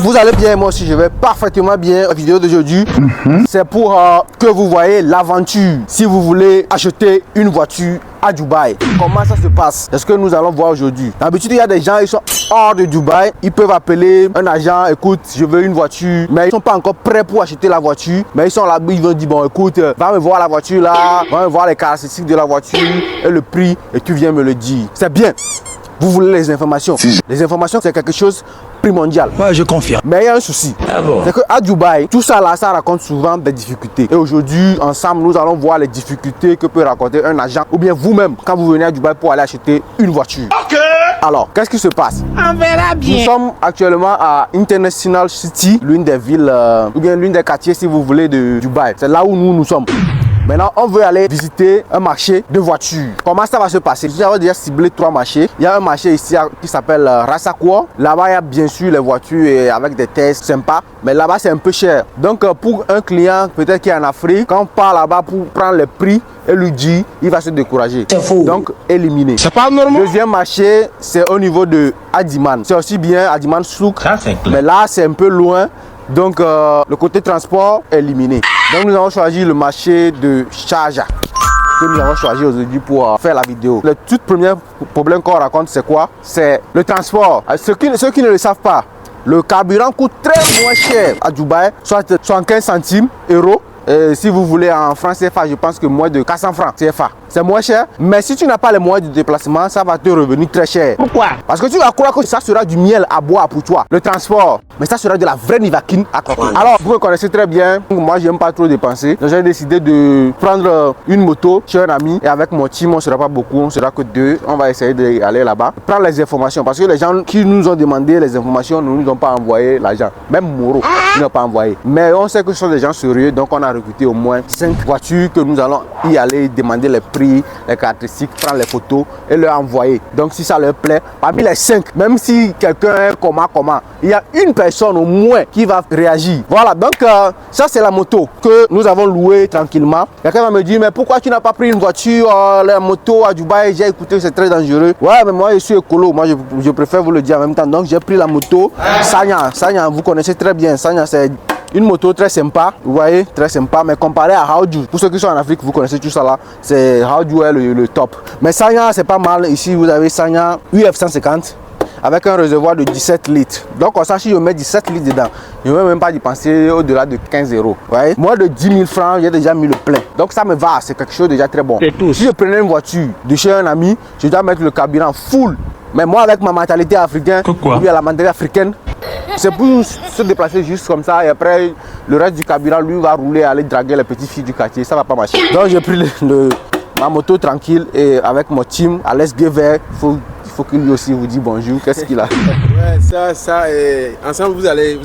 Vous allez bien, moi aussi je vais parfaitement bien. La vidéo d'aujourd'hui, c'est pour que vous voyez l'aventure si vous voulez acheter une voiture à Dubaï. Comment ça se passe? C'est ce que nous allons voir aujourd'hui. D'habitude, il y a des gens, ils sont hors de Dubaï. Ils peuvent appeler un agent, écoute, je veux une voiture. Mais ils ne sont pas encore prêts pour acheter la voiture. Mais ils sont là, ils vont dire, bon, écoute, va me voir la voiture là, va me voir les caractéristiques de la voiture et le prix et tu viens me le dire. C'est bien. Vous voulez les informations. Les informations, c'est quelque chose primordial. Ouais, je confirme. Mais il y a un souci. Ah bon? C'est qu'à Dubaï, tout ça là, ça raconte souvent des difficultés. Et aujourd'hui, ensemble, nous allons voir les difficultés que peut raconter un agent ou bien vous-même quand vous venez à Dubaï pour aller acheter une voiture. Ok. Alors, qu'est-ce qui se passe? On verra bien. Nous sommes actuellement à International City, l'une des villes ou bien l'une des quartiers, si vous voulez, de Dubaï. C'est là où nous sommes. Maintenant, on veut aller visiter un marché de voitures. Comment ça va se passer? Nous avons déjà ciblé 3 marchés. Il y a un marché ici qui s'appelle Ras Al Khaimah. Là-bas, il y a bien sûr les voitures avec des tests sympas. Mais là-bas, c'est un peu cher. Donc, pour un client peut-être qui est en Afrique, quand on part là-bas pour prendre le prix et lui dire, il va se décourager. C'est faux. Donc, éliminer. C'est pas normal. Deuxième marché, c'est au niveau de Adiman. C'est aussi bien Adiman Souk. Ça, c'est clair. Mais là, c'est un peu loin. Donc, le côté transport est éliminé. Donc, nous avons choisi le marché de Sharjah que nous avons choisi aujourd'hui pour faire la vidéo. Le tout premier problème qu'on raconte, c'est quoi? C'est le transport. Ceux qui ne le savent pas, le carburant coûte très moins cher à Dubaï, soit 75 centimes euros. Et si vous voulez en francs CFA, je pense que moins de 400 francs CFA. C'est moins cher. Mais si tu n'as pas les moyens de déplacement, ça va te revenir très cher. Pourquoi? Parce que tu vas croire que ça sera du miel à boire pour toi, le transport. Mais ça sera de la vraie Nivaquine à côté. Alors, vous me connaissez très bien. Moi, j'aime pas trop dépenser. Donc, j'ai décidé de prendre une moto chez un ami. Et avec mon team, on ne sera pas beaucoup. On ne sera que 2. On va essayer d'aller là-bas. Prendre les informations. Parce que les gens qui nous ont demandé les informations ne nous ont pas envoyé l'argent. Même Moro, ils n'ont pas envoyé. Mais on sait que ce sont des gens sérieux. Donc, on a recruté au moins 5 voitures que nous allons y aller demander les prix, les caractéristiques, prendre les photos et leur envoyer. Donc si ça leur plaît, parmi les 5, même si quelqu'un est comment, il y a une personne au moins qui va réagir. Voilà, donc ça c'est la moto que nous avons louée tranquillement. Quelqu'un va me dire, mais pourquoi tu n'as pas pris une voiture, la moto à Dubaï? J'ai écouté que c'est très dangereux. Ouais, mais moi je suis écolo, moi je préfère vous le dire en même temps. Donc j'ai pris la moto Sanya, vous connaissez très bien. Sanya, c'est une moto très sympa, vous voyez, très sympa, mais comparé à Haoju, pour ceux qui sont en Afrique, vous connaissez tout ça là, c'est Haoju est le top. Mais Sanya, c'est pas mal. Ici, vous avez Sanya UF 150 avec un réservoir de 17 litres. Donc, on sait si je mets 17 litres dedans, je ne vais même pas dépenser au-delà de 15 euros. Vous voyez, moins de 10 000 francs, j'ai déjà mis le plein. Donc, ça me va, c'est quelque chose de déjà très bon. Si je prenais une voiture de chez un ami, je dois mettre le carburant full. Mais moi, avec ma mentalité africaine, ou bien la mentalité africaine, c'est pour se déplacer juste comme ça et après le reste du carburant lui va rouler aller draguer les petites filles du quartier, ça va pas marcher. Donc j'ai pris ma moto tranquille et avec mon team à l'Est vert, il faut qu'il lui aussi vous dise bonjour, qu'est-ce qu'il a. Ouais, ça ensemble vous allez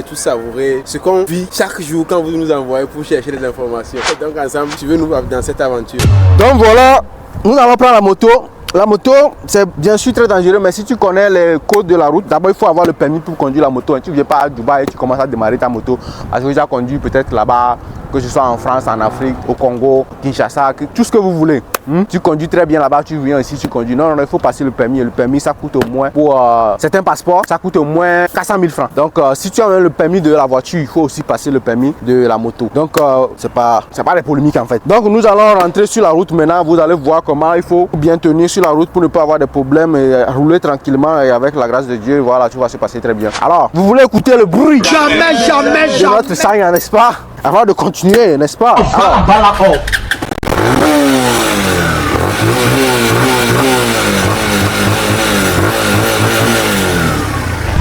tout savourer ce qu'on vit chaque jour quand vous nous envoyez pour chercher des informations. Donc ensemble tu veux nous voir dans cette aventure. Donc voilà, nous allons prendre la moto. La moto, c'est bien sûr très dangereux, mais si tu connais les codes de la route, d'abord il faut avoir le permis pour conduire la moto. Tu ne viens pas à Dubaï et tu commences à démarrer ta moto. Parce que tu as conduit peut-être là-bas, que ce soit en France, en Afrique, au Congo, Kinshasa, tout ce que vous voulez. Tu conduis très bien là-bas, tu viens ici, tu conduis. Non, il faut passer le permis. Et le permis, ça coûte au moins, pour certains passeports, ça coûte au moins 400 000 francs. Donc, si tu as le permis de la voiture, il faut aussi passer le permis de la moto. Donc, c'est pas des polémiques en fait. Donc, nous allons rentrer sur la route maintenant. Vous allez voir comment il faut bien tenir sur la route pour ne pas avoir de problèmes et rouler tranquillement. Et avec la grâce de Dieu, voilà, tout va se passer très bien. Alors, vous voulez écouter le bruit de notre Sanya, n'est-ce pas? Avant de continuer, n'est-ce pas? Alors,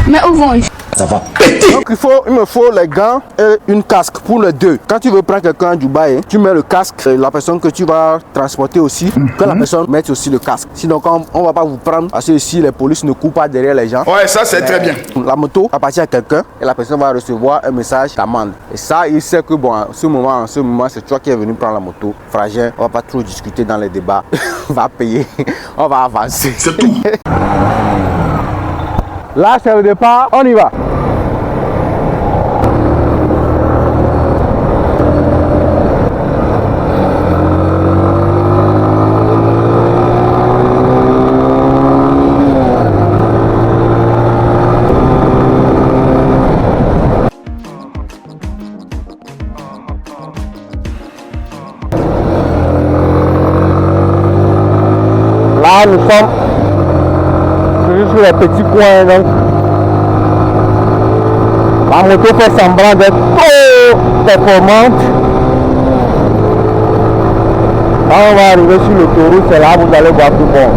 Mais où vont-ils? Ça va péter. donc il me faut les gants et une casque pour les deux. Quand tu veux prendre quelqu'un à Dubaï, tu mets le casque, la personne que tu vas transporter aussi, que la personne mette aussi le casque. Sinon on va pas vous prendre parce que ici les polices ne courent pas derrière les gens. Ouais, ça c'est très bien. La moto va partir à quelqu'un et la personne va recevoir un message d'amende. Et ça, il sait que bon, en ce moment, c'est toi qui es venu prendre la moto. Fragile, on va pas trop discuter dans les débats. On va payer, on va avancer. C'est tout. Là, c'est le départ, on y va. nous sommes toujours sur les petits coins, donc la moto fait semblant d'être trop performante. Quand on va arriver sur l'autoroute, c'est là que vous allez voir que bon,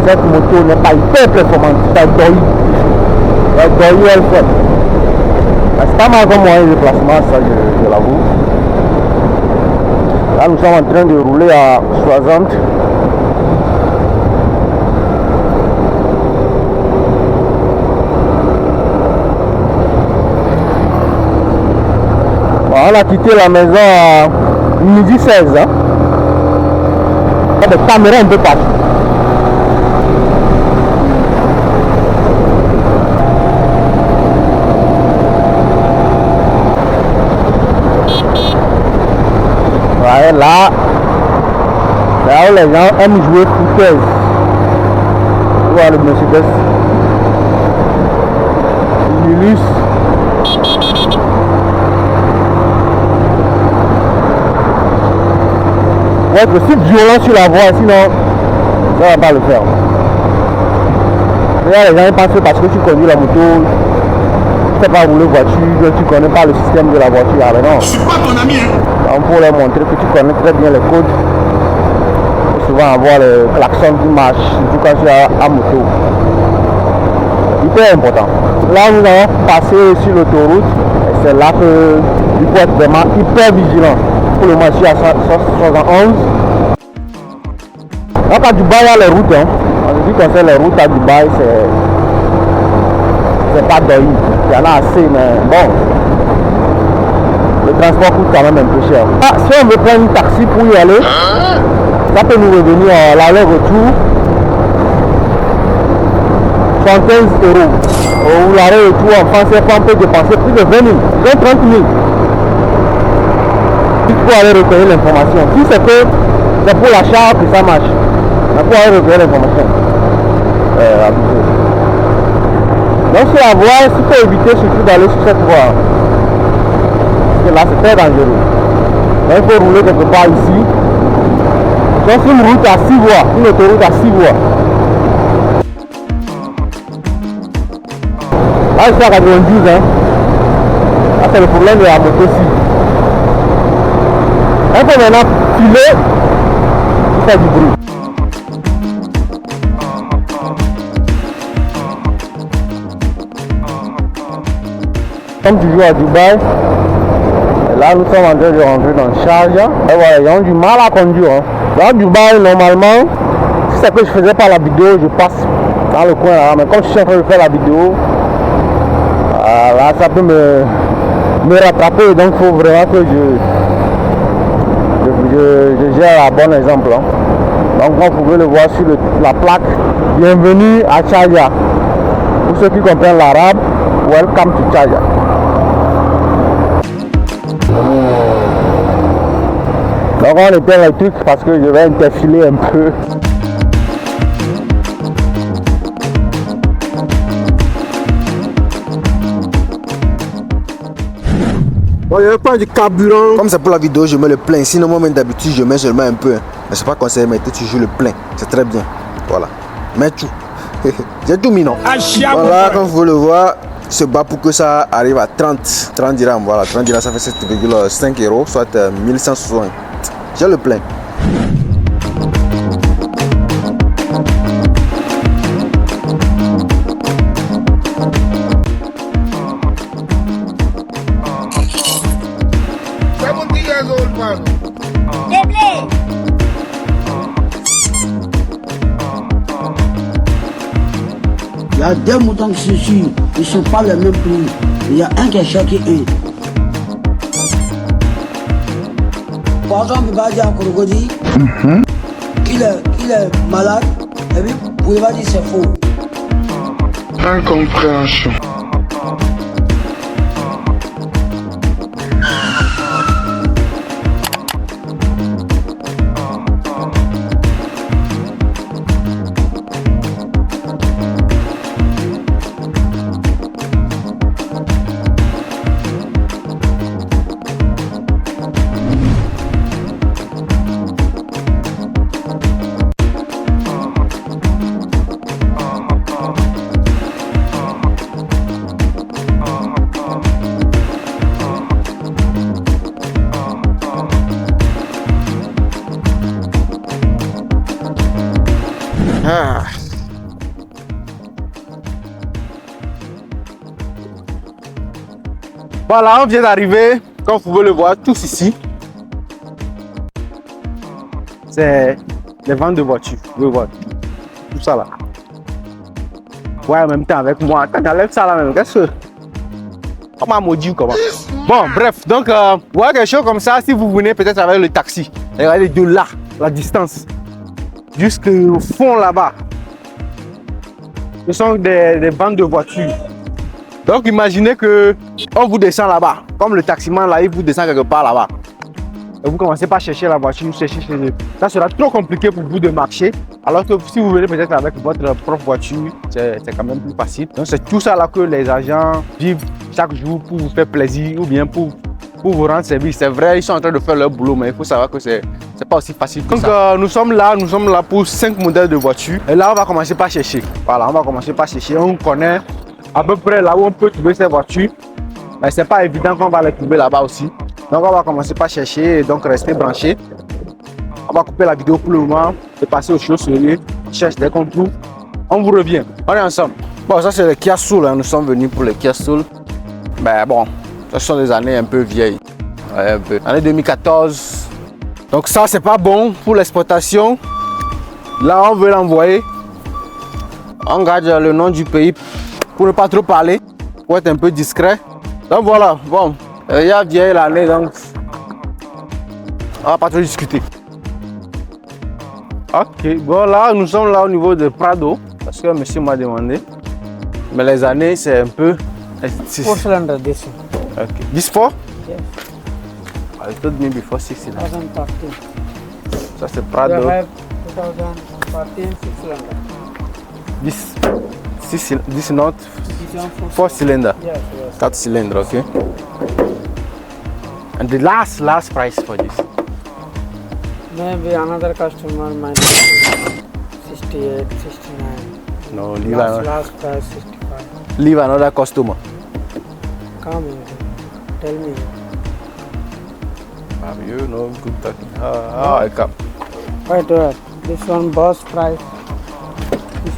cette moto n'est pas hyper performante, c'est doy. Elle doy, elle fait. C'est pas mal comme moyen de déplacement, ça je l'avoue. Là nous sommes en train de rouler à 60. Bon, on a quitté la maison à midi 16. Hein. Il y a des caméras un peu partout. Ouais, là où les gens aiment jouer foutaise. Tu vois le Mercedes Mulus. Ouais, être aussi violent sur la voie, sinon ça va pas le faire. Là, les gens ils pensent que parce que tu conduis la moto, tu sais pas rouler voiture, tu connais pas le système de la voiture. Ah, mais non. Je suis pas ton ami. Donc, pour leur montrer que tu connais très bien les codes, il faut souvent avoir le klaxon qui marche, surtout quand tu es à moto. Hyper important. Là, nous allons passer sur l'autoroute et c'est là qu'il faut être vraiment hyper vigilant. Pour le moment, je suis à 71. Donc, à Dubaï, il y a les routes. Hein. En ce qui concerne les routes à Dubaï, c'est pas d'œil. Il y en a assez, mais bon. Le transport coûte quand même un peu cher. Ah, si on veut prendre un taxi pour y aller, ça peut nous revenir à l'aller-retour 75 €. Ou l'arrêt-retour en France, on peut dépenser plus de 20 000, 30 000. Il faut aller recueillir l'information. Si c'est que c'est pour l'achat que ça marche, il faut aller recueillir l'information. Donc sur la voie, il faut éviter surtout d'aller sur cette voie. Parce que là c'est très dangereux. Donc il faut rouler quelque part ici. Donc c'est une route à 6 voies, une autoroute à 6 voies. Là je suis à 92 hein. Là c'est le problème de la moto-ci. Il faut maintenant filer pour faire du bruit. Comme toujours à Dubaï, et là nous sommes en train de rentrer dans Sharjah. Et voilà, ils ont du mal à conduire. Hein. Dans Dubaï, normalement, si c'est que je faisais pas la vidéo, je passe dans le coin là. Mais comme je suis en train de faire la vidéo, là ça peut me rattraper. Donc il faut vraiment que je gère un bon exemple. Hein. Donc vous pouvez le voir sur la plaque. Bienvenue à Sharjah. Pour ceux qui comprennent l'arabe, welcome to Sharjah. Donc on éteint les trucs parce que je vais interfiler un peu. Bon, il n'y a pas du carburant. Comme c'est pour la vidéo, je mets le plein. Sinon, moi, même d'habitude, je mets seulement un peu. Mais c'est pas conseillé, mettez toujours le plein. C'est très bien. Voilà. Mets tout. J'ai tout mis, non? Voilà, comme vous le voyez, se bat pour que ça arrive à 30 dirhams. Voilà, 30 dirhams, ça fait 7,5 €, soit 1160. J'ai le plein. Il y a deux moutons qui se suivent, ils ne sont pas le même prix. Il y a un qui est cher qui est un. Par exemple, il va dire à Korogodi qu'il est malade, et puis vous pouvez pas dire c'est faux. Incompréhension. Voilà, on vient d'arriver. Comme vous pouvez le voir, tous ici. C'est les ventes de voitures. Vous voyez, tout ça là. Ouais, en même temps avec moi. Attends, j'enlève ça là même. Qu'est-ce que. On m'a maudit ou comment? Bon, bref, donc, voilà quelque chose comme ça. Si vous venez peut-être avec le taxi, regardez de là, la distance, jusqu'au fond là-bas. Ce sont des ventes de voitures. Donc, imaginez que on vous descend là-bas, comme le taximan là, il vous descend quelque part là-bas. Et vous commencez pas à chercher la voiture, vous cherchez chez eux. Ça sera trop compliqué pour vous de marcher. Alors que si vous venez peut-être avec votre propre voiture, c'est quand même plus facile. Donc c'est tout ça là que les agents vivent chaque jour pour vous faire plaisir ou bien pour vous rendre service. C'est vrai, ils sont en train de faire leur boulot, mais il faut savoir que c'est pas aussi facile que ça. Donc nous sommes là pour 5 modèles de voitures. Et là, on va commencer par chercher. Voilà, on va commencer par chercher. On connaît à peu près là où on peut trouver ces voitures. Mais c'est pas évident qu'on va les trouver là-bas aussi. Donc on va commencer par chercher et donc rester branché. On va couper la vidéo pour le moment et passer aux choses sérieuses. On cherche dès qu'on trouve. On vous revient. On est ensemble. Bon, ça c'est le Kia Soul. Hein. Nous sommes venus pour le Kia Soul. Ben bon, ce sont des années un peu vieilles. Ouais, un peu. Année 2014. Donc ça c'est pas bon pour l'exportation. Là on veut l'envoyer. On garde le nom du pays pour ne pas trop parler. Pour être un peu discret. Donc voilà, bon. Il y a vieille l'année, donc on va pas trop discuter. Ok, bon là nous sommes là au niveau de Prado parce que monsieur m'a demandé. Mais les années c'est un peu. 4 cylinder this one. Okay. This 4? Yes. I told me before 6 cylinder. 2013. Ça c'est Prado. We have 2014 6 cylinder. This is not This one 4 cylinder. Yes, yes. 4 cylinder, okay. And the last price for this? Maybe another customer might 68, 69. No, leave Last price 65. leave another customer. Come in. Tell me. You know, good talking. How I come? Wait. This one boss price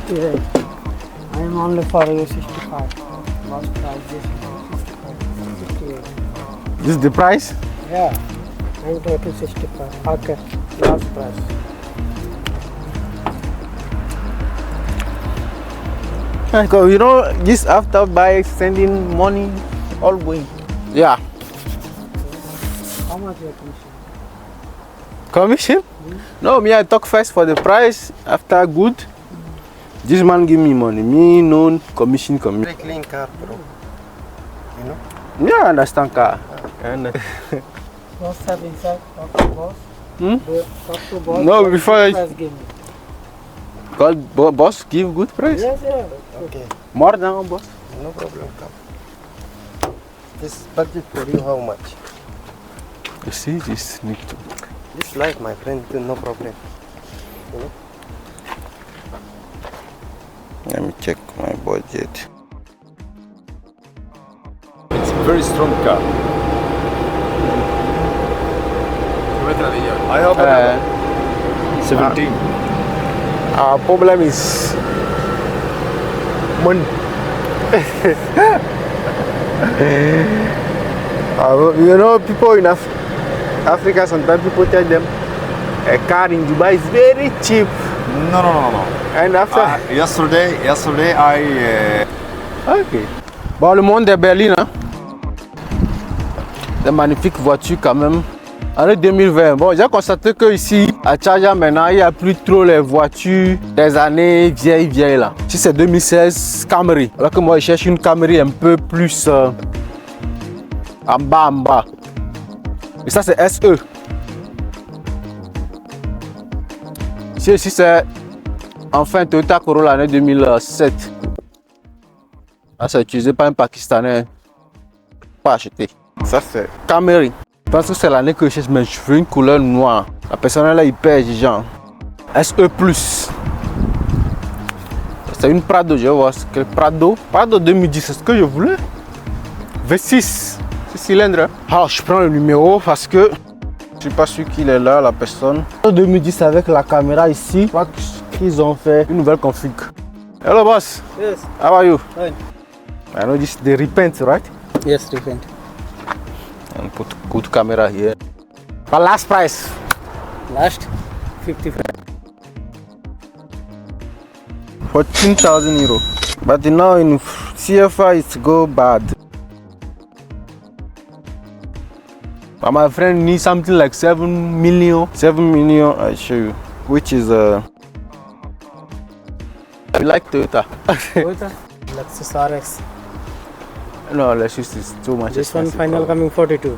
68. I am only for you 65. Boss price this one 65. 68. This is the price? Yeah. I'm total 65. Okay. Last price. Because you know, this after by sending money, all going. Yeah. How much your commission? Commission? No, me I talk first for the price. After good, this man give me money. Me no commission. Very clean car, bro. You know? Yeah, I understand car. And, Boss have inside. Talk to boss. Talk to boss. No, what before price give me. boss give good price. Yes, yeah. Okay, More than boss. no problem. Come. This budget for you, how much? You see, this need to. This like my friend, too, no problem. You know? Let me check my budget. It's a very strong car. I have 17. Our problem is money. You know, people in Africa, sometimes people tell them a car in Dubai is very cheap. No. And after. Yesterday I. Ok. Bon, le monde de Berlin, hein? Des magnifiques voitures quand même. Année 2020, bon, j'ai constaté que ici à Tchaja maintenant, il n'y a plus trop les voitures des années vieilles là. Si c'est 2016 Camry, alors que moi je cherche une Camry un peu plus en bas. Et ça c'est SE. Ici c'est enfin Toyota Corolla année 2007. Là c'est utilisé par un Pakistanais. Pas acheté. Ça c'est Camry. Je pense que c'est l'année que je cherche, mais je veux une couleur noire. La personne là, il perd genre SE+. C'est une Prado, je vais voir ce que Prado 2010, c'est ce que je voulais. V6, 6 cylindres. Alors je prends le numéro parce que je suis pas sûr qu'il est là, la personne. 2010 avec la caméra ici, je crois qu'ils ont fait une nouvelle config. Hello boss. Yes. How are you? Fine. I know this is the repaint, right? Yes, different. and put good camera here. But last price. Last 55. 14,000 euro. But now in CFA it's go bad. But my friend needs something like 7 million. 7 million, I show you. Which is I like Toyota. Toyota Lexus RX. No, Lexus is too much. This one expensive. final coming 42.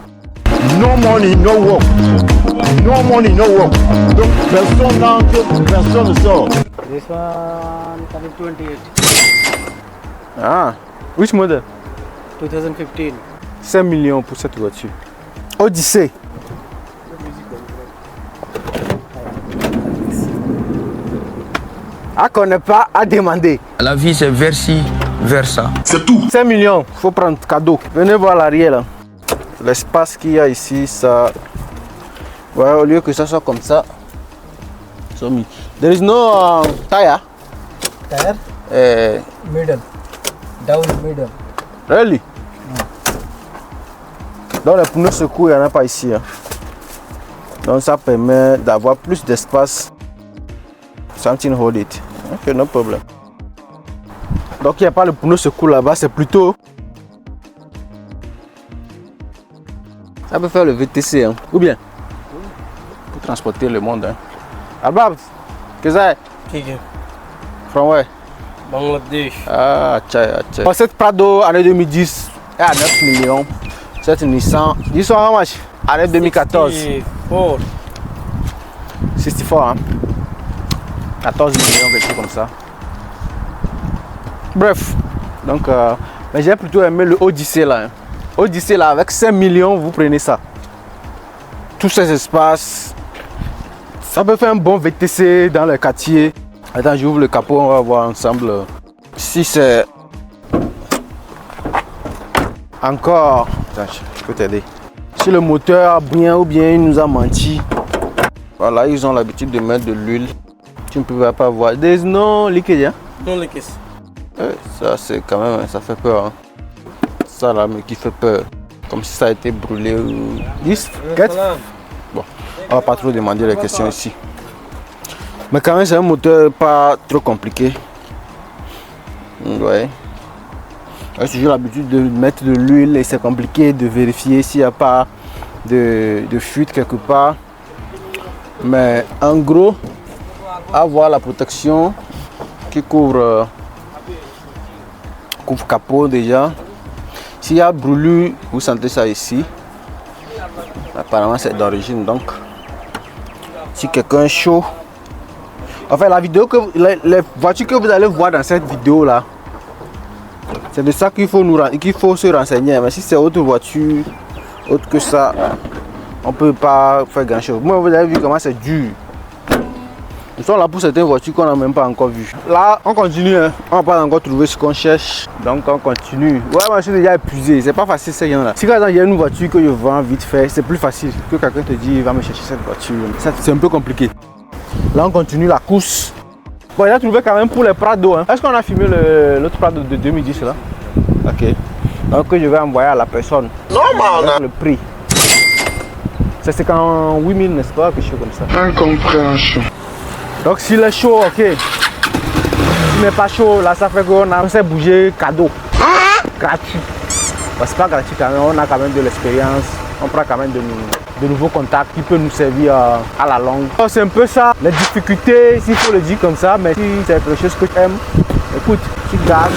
No money, no work. No money, no work. Donc, personne n'entre, personne ne sort. This one coming 28. Ah, which model? 2015. 5 millions pour cette voiture. Odyssey. À connaît pas, à demander. La vie c'est versi, versa. 5 millions, faut prendre cadeau. Venez voir l'arrière là. L'espace qu'il y a ici, ça. Ouais, au lieu que ça soit comme ça. So me. There is no tire. Tire? Middle. Down middle. Really? Donc les pneus secours, il n'y en a pas ici. Hein. Donc ça permet d'avoir plus d'espace. Something hold it. Ok, no problem. Donc il n'y a pas le pneu secours là-bas, c'est plutôt. Ça peut faire le VTC, hein. Ou bien pour transporter le monde. Hein. Albab, qu'est-ce que c'est? ठीक है. From where? Bangladesh. Ah, tchai, tchai. Pour cette Prado, année 2010, est à 9 millions. Cette Nissan, ils sont how much? Année 2014. 64. 64, hein? 14 millions, quelque chose comme ça. Bref, donc, mais j'ai plutôt aimé le Odyssey là. Hein. Odyssey là, avec 5 millions, vous prenez ça. Tous ces espaces, ça peut faire un bon VTC dans le quartier. Attends, j'ouvre le capot, on va voir ensemble si c'est encore. Attends, je peux t'aider. Si le moteur a bien ou bien il nous a menti. Voilà, ils ont l'habitude de mettre de l'huile. Tu ne peux pas voir. There's no leakage, hein? No leakage. Ça c'est quand même, ça fait peur. Hein? Ça là, mais qui fait peur. Comme si ça a été brûlé ou. Bon, on va pas trop demander les questions ici. Mais quand même, c'est un moteur pas trop compliqué. Ouais. J'ai toujours l'habitude de mettre de l'huile et c'est compliqué de vérifier s'il n'y a pas de fuite quelque part. Mais en gros, avoir la protection qui couvre capot déjà. S'il y a brûlure, vous sentez ça ici. Apparemment, c'est d'origine donc. Si quelqu'un est chaud. Enfin, la vidéo que les voitures que vous allez voir dans cette vidéo là, c'est de ça qu'il faut se renseigner. Mais si c'est autre voiture, autre que ça, on peut pas faire grand chose. Moi, vous avez vu comment c'est dur. Nous sommes là pour certaines voitures qu'on n'a même pas encore vues. Là, on continue. Hein. On n'a pas encore trouvé ce qu'on cherche. Donc, on continue. Ouais, moi, je suis déjà épuisé. C'est pas facile, ces gens-là. Si par exemple, il y a une voiture que je vends vite fait, c'est plus facile que quelqu'un te dit, va me chercher cette voiture. C'est un peu compliqué. Là, on continue la course. Bon, il a trouvé quand même pour les Prado. Hein. Est-ce qu'on a filmé l'autre Prado de 2010 là? Ok. Donc, je vais envoyer à la personne. Normal. Le prix. C'est 58 000, n'est-ce pas? Quelque chose comme ça. Incompréhension. Donc, s'il est chaud, ok. S'il n'est pas chaud, là, ça fait qu'on a fait bouger cadeau. Gratuit. Bon, c'est pas gratuit quand même. On a quand même de l'expérience. On prend quand même de nouveaux contacts qui peuvent nous servir à la longue. C'est un peu ça, les difficultés, s'il faut le dire comme ça, mais si c'est quelque chose que tu aimes, écoute, tu gardes,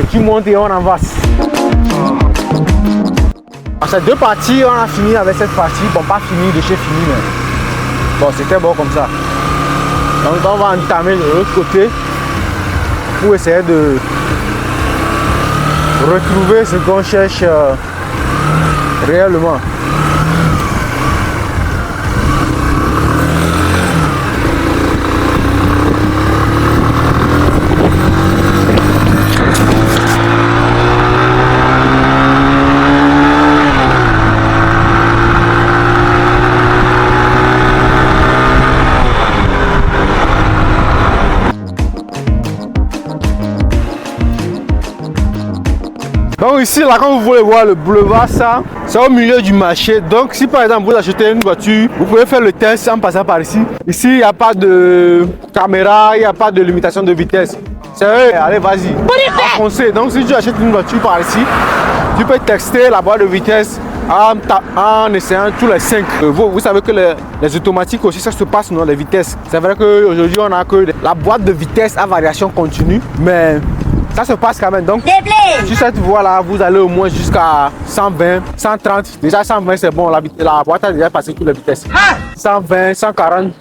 et tu montes et on avance. Dans ces deux parties, on a fini avec cette partie. Bon, pas fini de chez fini, mais bon, c'était bon comme ça. Donc, on va entamer de l'autre côté pour essayer de retrouver ce qu'on cherche réellement. Donc ici, là, quand vous voulez voir le boulevard, ça, c'est au milieu du marché. Donc si par exemple vous achetez une voiture, vous pouvez faire le test en passant par ici. Ici, il n'y a pas de caméra, il n'y a pas de limitation de vitesse. C'est eux, allez, vas-y, foncez. Donc si tu achètes une voiture par ici, tu peux tester la boîte de vitesse en essayant tous les 5. Vous savez que les automatiques aussi, ça se passe dans les vitesses. C'est vrai qu'aujourd'hui, on a que la boîte de vitesse à variation continue, mais ça se passe quand même. Donc, sur cette voie-là, vous allez au moins jusqu'à 120, 130. Déjà, 120, c'est bon. La boîte a déjà passé toutes les vitesses. 120, 140.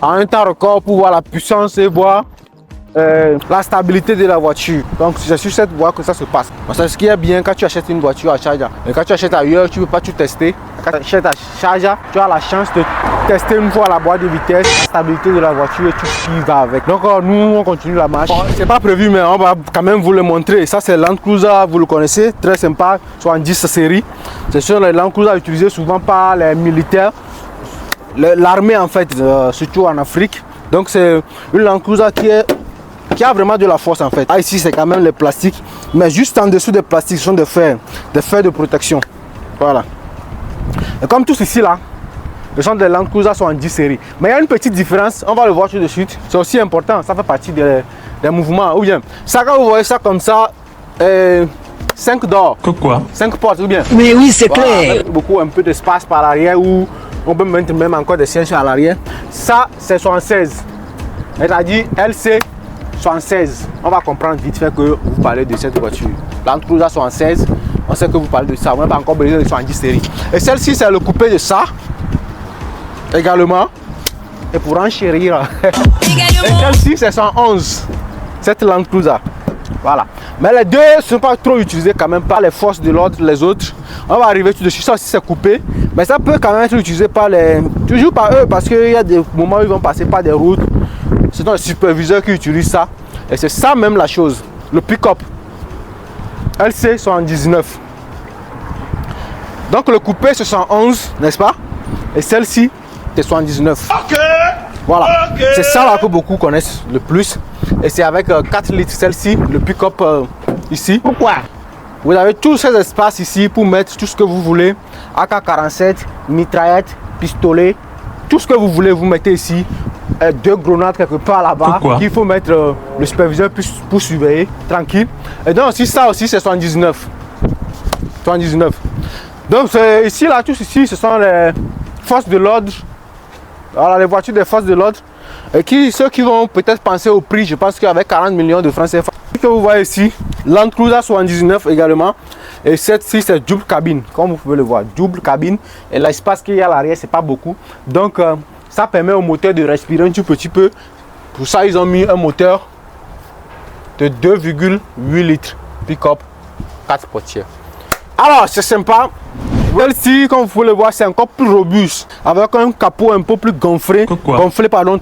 En un temps record pour voir la puissance et voir la stabilité de la voiture. Donc c'est sur cette voie que ça se passe. C'est ce qui est bien quand tu achètes une voiture à Sharjah. Et quand tu achètes ailleurs, tu ne peux pas tout tester. Quand tu achètes à Sharjah, tu as la chance de tester une fois la boîte de vitesse, la stabilité de la voiture et tout ce qui va avec. Donc nous, on continue la marche. C'est pas prévu, mais on va quand même vous le montrer. Ça, c'est Land Cruiser, vous le connaissez, très sympa, 70 série. Ce sont les Land Cruiser utilisés souvent par les militaires, l'armée en fait, surtout en Afrique. Donc c'est une Land Cruiser qui a vraiment de la force en fait. Ah, ici c'est quand même les plastiques, mais juste en dessous des plastiques ce sont des fers de protection. Voilà. Et comme tous ici là, ce sont des Land Cruiser 70 série. Mais il y a une petite différence, on va le voir tout de suite. C'est aussi important, ça fait partie des mouvements. Ou bien, ça quand vous voyez ça comme ça, 5 d'or. Quoi 5 portes ou bien. Mais oui, c'est clair. Avec beaucoup un peu d'espace par l'arrière où on peut mettre même encore des sièges à l'arrière. Ça c'est 76. C'est-à-dire LC 76, on va comprendre vite fait que vous parlez de cette voiture. Land Cruiser 76, on sait que vous parlez de ça, on n'a pas encore besoin de 70 série. Et celle-ci, c'est le coupé de ça, également, et pour enchérir. Et celle-ci, c'est 111, cette Land Cruiser. Voilà. Mais les deux ne sont pas trop utilisés quand même par les forces de l'ordre, les autres. On va arriver tout de suite, ça aussi c'est coupé. Mais ça peut quand même être utilisé par toujours par eux, parce qu'il y a des moments où ils vont passer par des routes. C'est un superviseur qui utilise ça. Et c'est ça même la chose. Le pick-up. LC 79. Donc le coupé c'est 111, n'est-ce pas? Et celle-ci c'est 79. Ok. Voilà. Okay. C'est ça là que beaucoup connaissent le plus. Et c'est avec 4 litres celle-ci, le pick-up ici. Pourquoi? Vous avez tous ces espaces ici pour mettre tout ce que vous voulez. AK-47, mitraillette, pistolet. Tout ce que vous voulez, vous mettez ici. 2 grenades quelque part là-bas qu'il faut mettre le superviseur pour surveiller tranquille. Et donc aussi ça aussi c'est 79. Donc ici là, tous ici ce sont les forces de l'ordre. Voilà, les voitures des forces de l'ordre. Et ceux qui vont peut-être penser au prix, je pense qu'avec 40 millions de francs CFA. Ce que vous voyez ici, Land Cruiser 79 également. Et cette-ci c'est double cabine, comme vous pouvez le voir, double cabine. Et l'espace qu'il y a à l'arrière c'est pas beaucoup. Donc ça permet au moteur de respirer un tout petit peu. Pour ça, ils ont mis un moteur de 2,8 litres. Pick-up, 4 portières. Alors, c'est sympa. Celle-ci, comme vous pouvez le voir, c'est encore plus robuste. Avec un capot un peu plus gonflé.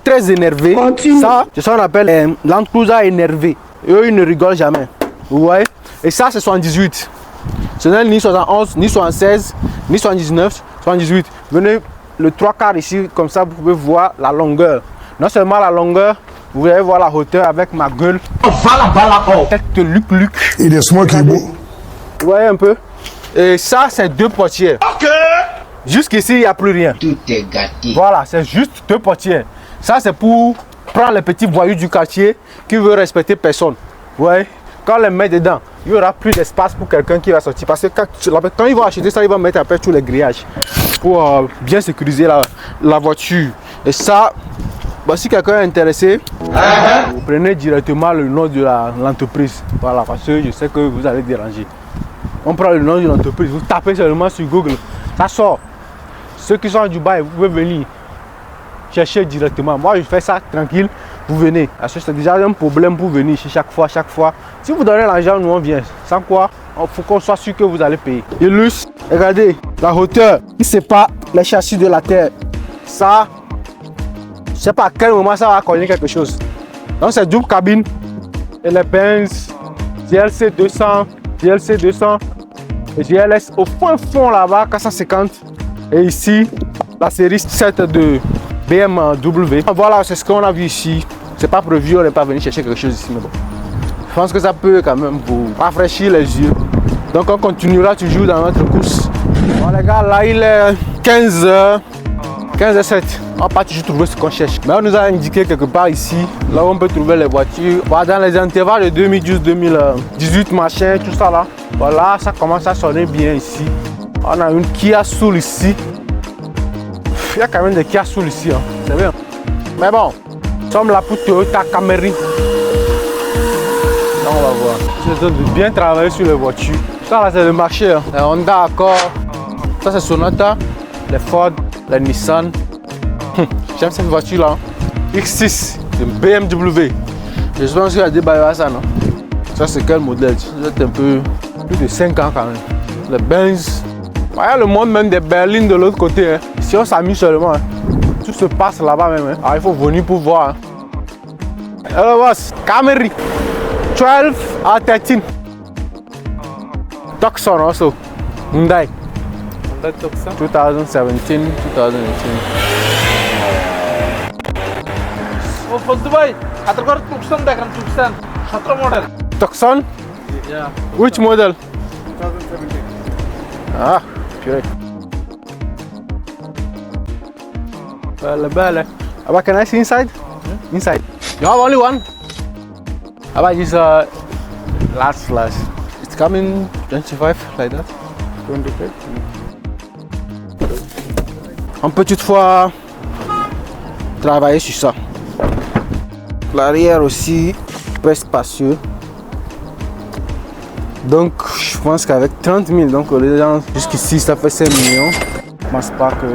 Très énervé. Ça, c'est ce qu'on appelle Land Cruiser énervé. Eux, ils ne rigolent jamais. Vous voyez? Et ça, c'est 78. Ce n'est ni 71, ni 76, ni 79, 78. Venez. Le 3/4 ici, comme ça, vous pouvez voir la longueur. Non seulement la longueur, vous allez voir la hauteur avec ma gueule. Tête de Luc. Il est smart, vous voyez un peu? Et ça, c'est 2 portières. Ok. Jusqu'ici, il n'y a plus rien. Tout est gâté. Voilà, c'est juste 2 portières. Ça, c'est pour prendre les petits voyous du quartier qui veut respecter personne. Vous voyez? Quand on les met dedans, il n'y aura plus d'espace pour quelqu'un qui va sortir. Parce que quand ils vont acheter ça, ils vont mettre après tous les grillages pour bien sécuriser la voiture. Et ça, bah, si quelqu'un est intéressé, vous prenez directement le nom de l'entreprise. Voilà, parce que je sais que vous allez déranger. On prend le nom de l'entreprise, vous tapez seulement sur Google, ça sort. Ceux qui sont à Dubaï, vous pouvez venir chercher directement. Moi, je fais ça tranquille. Vous venez. Parce que c'est déjà un problème pour venir ici chaque fois. Si vous donnez l'argent, nous on vient. Sans quoi, il faut qu'on soit sûr que vous allez payer. Illustre, regardez la hauteur qui sépare les châssis de la terre. Ça, je ne sais pas à quel moment ça va cogner quelque chose. Donc c'est double cabine. Et les Benz, GLC 200, GLC 200 et GLS au fond là-bas, 450. Et ici, la série 7 de BMW. Voilà, c'est ce qu'on a vu ici. C'est pas prévu, on n'est pas venu chercher quelque chose ici, mais bon. Je pense que ça peut quand même vous rafraîchir les yeux. Donc on continuera toujours dans notre course. Bon les gars, là il est 15h. 15h07. On va pas toujours trouver ce qu'on cherche. Mais on nous a indiqué quelque part ici, là où on peut trouver les voitures. Dans les intervalles de 2012-2018, machin, tout ça là. Voilà, ça commence à sonner bien ici. On a une Kia Soul ici. Il y a quand même des Kia Soul ici, hein. C'est bien. Mais bon, nous sommes là pour Toyota Camry. Donc on va voir. C'est de bien travailler sur les voitures. Ça là c'est le marché, hein. Les Honda Accord. Ça c'est Sonata. Les Ford, les Nissan. J'aime cette voiture là. X6 de BMW. Je pense qu'il y a des bails à ça, non? Ça c'est quel modèle? C'est un peu plus de 5 ans quand même. Les Benz. Il y a le monde même des berlines de l'autre côté. Hein. Si on s'amuse seulement, hein. Tout se passe là-bas même. Hein. Alors il faut venir pour voir. Hein. Hello boss, Camry 12 or 13. Tucson also. Hyundai. Tucson 2017, 2018. Tucson? Yeah. Which model? 2017. Ah, purée. Belle. About can I see inside? Inside. You have only one? How about this last slash? It's coming 25 like that? 25? On peut toutefois travailler sur ça. L'arrière aussi, très spacieux. Donc je pense qu'avec 30 000, donc les gens jusqu'ici ça fait 5 millions. Je pense pas que...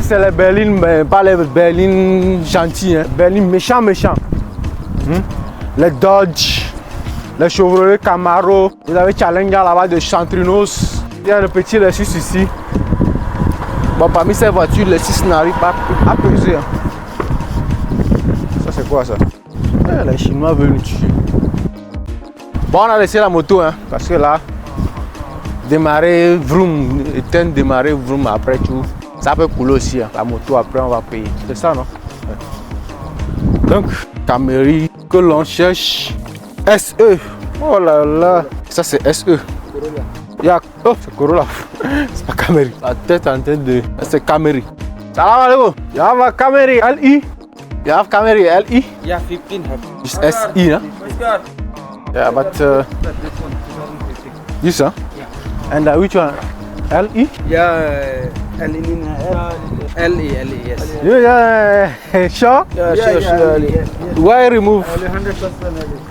Si c'est les berlines, mais pas les berlines gentilles, hein. Berlines méchants. Les Dodge, les Chevrolet Camaro. Vous avez Challenger là-bas de Chantrinos. Il y a le petit Lexus ici. Bon, parmi ces voitures, le 6 n'arrive pas à peser. Hein. Ça c'est quoi ça? Les Chinois veulent nous tuer. Bon, on a laissé la moto, hein, parce que là, démarrer, vroom, éteindre, démarrer, vroom, après tout, ça peut couler aussi. Hein. La moto, après, on va payer. C'est ça, non? Ouais. Donc, Camry que l'on cherche, SE. Oh là là, ça c'est SE. Oh, c'est Corolla. C'est pas Camry. La tête en tête de... C'est Camry. Salam alaikum. You have a Camry LE? You have Camry LE? Yeah, 15 have. It's SE, huh? Yeah, but this, huh? Yeah. And which one? LE? Yeah, LE, yes. Yeah, sure? Yeah, sure. LE. Why remove? 100%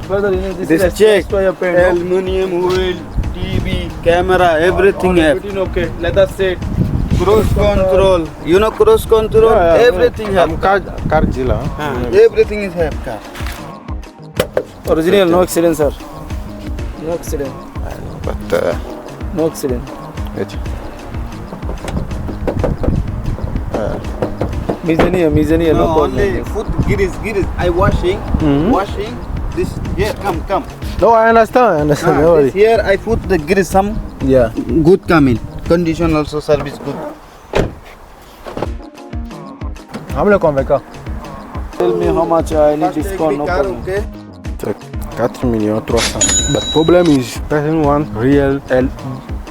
Brother, you know, This is check. Aluminium wheel, TV, camera, everything have. Okay, let us say Cruise control. You know cruise control? Everything have. Car dealer. Huh? Everything is have car. original, no accident, sir. No accident. But No accident. wait. Mizania, no problem. Only foot gires. I washing. This here, come. No, I understand. Don't This worry. here I put the gires some Yeah. good coming. Condition also service good. I'm le convaincant. Tell me how much I need discount, no car, problem. okay? 4 millions 300. But problem is, person want real LE.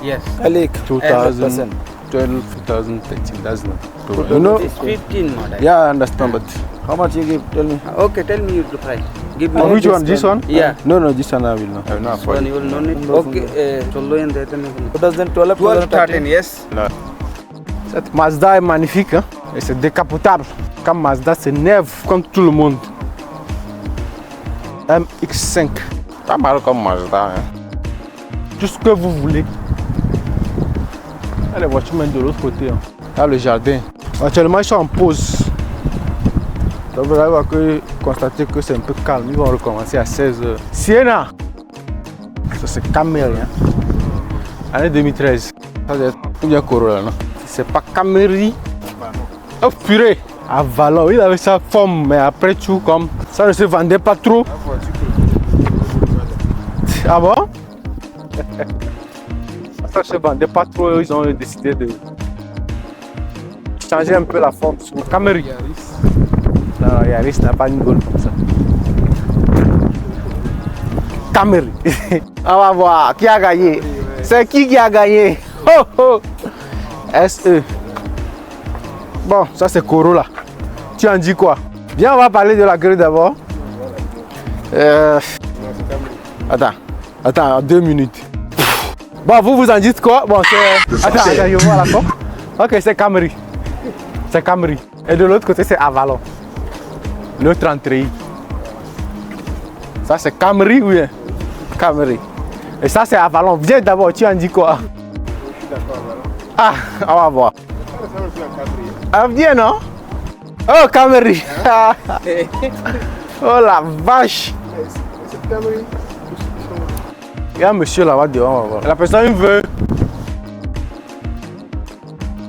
Yes. Alik, 2012, 2013. That's not problem. You know? It's 15 model. Yeah, I understand, but how much you give? Tell me. Okay, tell me the price. Give me. which one? This one? Yeah. No, this one I will not. I will not This afford one it. you will not need. Okay, 12 and 13. 2012, 12, 13, yes. No. Cette Mazda est magnifique, hein? Et c'est décapotable. Comme Mazda s'énerve comme tout le monde. MX5. Pas mal comme Mazda, hein? Tout ce que vous voulez. Là, les voitures mènent de l'autre côté. Hein. Là, le jardin. Actuellement, ils sont en pause. Donc, vous allez constater que c'est un peu calme. Ils vont recommencer à 16h. Sienna. Ça, c'est Camry. Hein? Année 2013. Ça, c'est bien Corolla, non? C'est pas Camry. Oh, purée. À Valon, il avait sa forme, mais après tout, comme ça ne se vendait pas trop. Ah bon? Ça ne se vendait pas trop, ils ont décidé de changer un peu la forme sur Camry. La Non, Yaris n'a pas une gueule comme ça. Camry. On va voir qui a gagné. C'est qui a gagné? Oh oh. SE. Bon, ça c'est Corolla. Tu en dis quoi? Viens, on va parler de la grille d'abord. Attends, 2 minutes. Bon, vous en dites quoi? Bon, c'est... Attends, je vois la porte. Ok, c'est Camry. C'est Camry. Et de l'autre côté, c'est Avalon. L'autre entrée. Ça, c'est Camry ou bien? Camry. Et ça, c'est Avalon. Viens d'abord, tu en dis quoi? Je suis d'accord, Avalon. Ah, on va voir. Ça ressemble un peu à Camry. Ah, viens, non? Oh, Camry. Oh la vache. C'est Camry. Il y a un monsieur là-bas dehors, on va voir. La personne il veut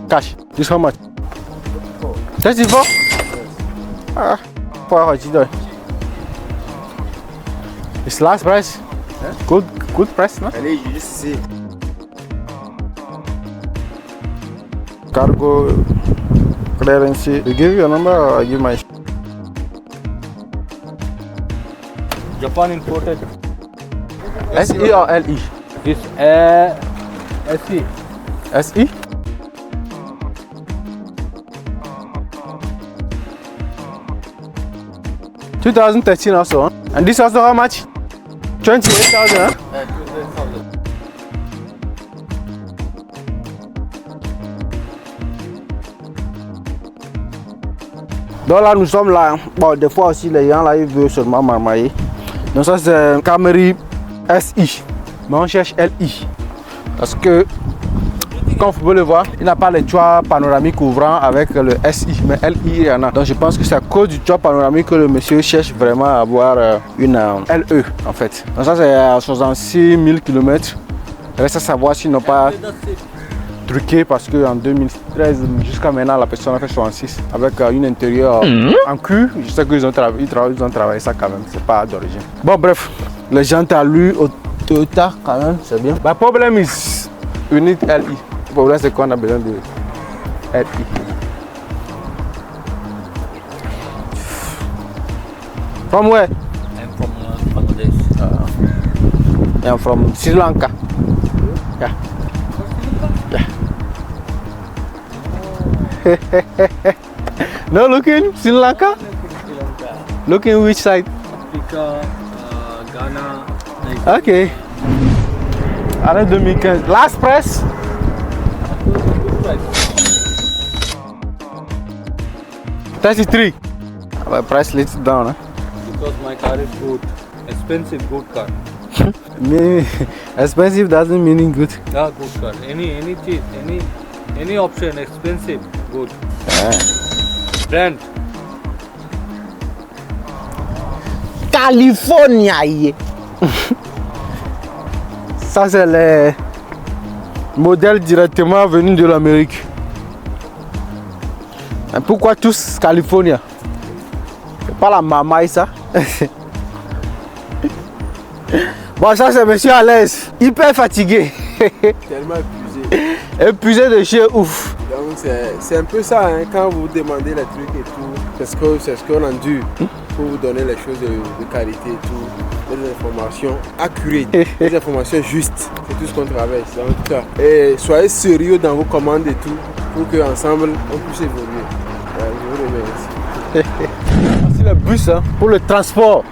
cash. This how much? C'est si fort? Ah, pour avoir dit. It's last price. Good price, no? Allez, je juste ici. Cargo clearance. You give your number or I give my. Japan imported. SE or LE? This SE. SE? $2013 also, huh? And this also how much? 28,000, huh? 28,000. Donc là nous sommes là. Bon, des fois aussi les gens là ils veulent seulement marmailler. Donc ça c'est un Camry SI. Mais on cherche LI. Parce que comme vous pouvez le voir, il n'a pas les toits panoramiques ouvrants avec le SI, mais LI il y en a. Donc je pense que c'est à cause du toit panoramique que le monsieur cherche vraiment à avoir une LE en fait. Donc ça c'est à 66 000 km. Reste à savoir s'ils n'ont pas truqué parce qu'en 2013 jusqu'à maintenant la personne a fait 66 avec une intérieur en cul. Je sais qu'ils ont travaillé ça quand même, c'est pas d'origine. Bon bref, les jantes à lui au Toyota quand même c'est bien. Le problème est unit LI. Le problème c'est qu'on a besoin de LI. From where? I'm from Bangladesh. I'm from Sri Lanka. Yeah. No, looking Sri Lanka. Looking which side? Africa, Ghana. Okay. Année 2015. Last price? $33. My price laid down. Huh? Because my car is good. Expensive, good car. Expensive doesn't mean good. Yeah, good car. Any cheap, any option, expensive, good. Brand. California. Ça c'est les modèles directement venus de l'Amérique. Pourquoi tous California? C'est pas la mamaille ça. Bon ça c'est monsieur à l'aise, hyper fatigué. Tellement épuisé. Épuisé de chez ouf. Donc c'est un peu ça, hein, quand vous demandez les trucs et tout, c'est ce qu'on endure pour vous donner les choses de qualité et tout, des informations accurate, des informations justes. C'est tout ce qu'on traverse en tout cas. Et soyez sérieux dans vos commandes et tout, pour qu'ensemble on puisse évoluer. Je vous remercie. C'est le bus hein, pour le transport.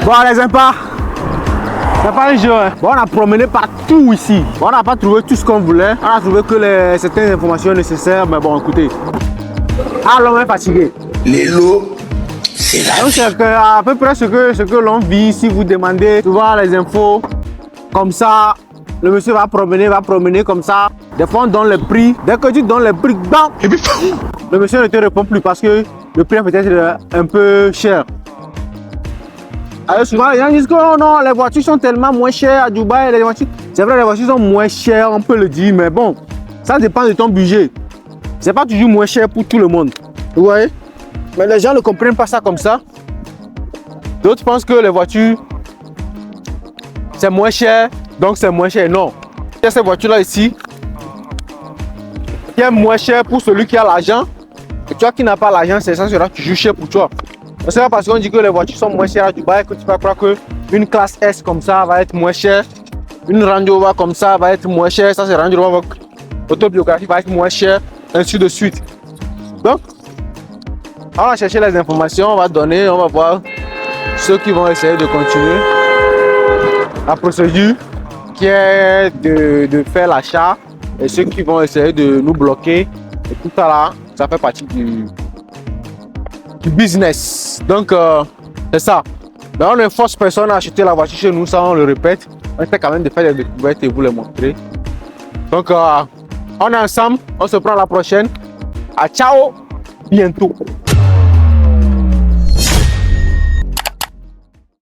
Bon les impas, c'est pas un jeu. Hein. Bon, on a promené partout ici. Bon, on n'a pas trouvé tout ce qu'on voulait. On a trouvé que certaines informations nécessaires. Mais bon, écoutez. Ah, l'homme est fatigué. Les lots, c'est la donc, c'est à peu près ce que l'on vit. Si vous demandez souvent les infos, comme ça, le monsieur va promener comme ça. Des fois, on donne le prix. Dès que tu donnes le prix, bam, le monsieur ne te répond plus parce que le prix est peut-être un peu cher. Alors souvent les gens disent que oh non, les voitures sont tellement moins chères à Dubaï. C'est vrai, les voitures sont moins chères, on peut le dire, mais bon, ça dépend de ton budget. C'est pas toujours moins cher pour tout le monde. Vous voyez? Mais les gens ne comprennent pas ça comme ça. D'autres pensent que les voitures, c'est moins cher, donc c'est moins cher. Non. Il y a ces voitures-là ici, qui est moins cher pour celui qui a l'argent. Et toi qui n'as pas l'argent, ça sera toujours cher pour toi. C'est pas parce qu'on dit que les voitures sont moins chères à Dubaï que tu vas croire qu'une classe S comme ça va être moins chère. Une Range Rover comme ça va être moins chère. Ça c'est Range Rover autobiographie va être moins cher, ainsi de suite. Donc, on va chercher les informations, on va donner, on va voir ceux qui vont essayer de continuer la procédure qui est de faire l'achat et ceux qui vont essayer de nous bloquer. Et tout ça là, ça fait partie du business. Donc, c'est ça. Mais on ne force personne à acheter la voiture chez nous, ça on le répète. On essaie quand même de faire des découvertes et vous les montrer. Donc, on est ensemble, on se prend la prochaine. À ciao, bientôt.